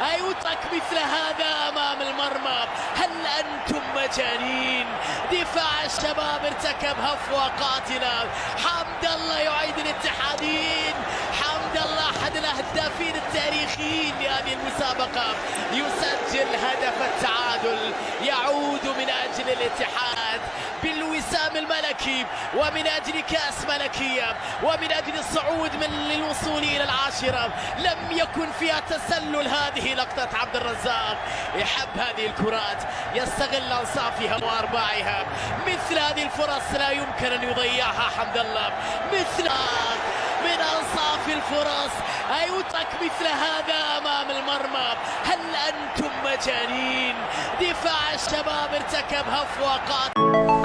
يترك مثل هذا أمام المرمى. هل أنتم مجانين؟ دفاع الشباب ارتكب هفوة قاتلة. حمد الله يعيد الاتحادين. حمد الله أحد الهدافين التاريخيين لهذه المسابقة يسجل هدف التعادل، يعود من أجل الاتحاد بالوسام الملكي ومن أجل كأس ملكية ومن أجل الصعود للوصول إلى العاشرة. لم يكن فيها تسلل. هذه لقطة عبد الرزاق، يحب هذه الكرات، يستغل أنصافها وأرباعها. مثل هذه الفرص لا يمكن أن يضيعها حمد الله. مثل من أنصاف الفرص يترك مثل هذا أمام المرمى. هل أنتم مجانين؟ دفاع الشباب ارتكب هفوة قاتلة.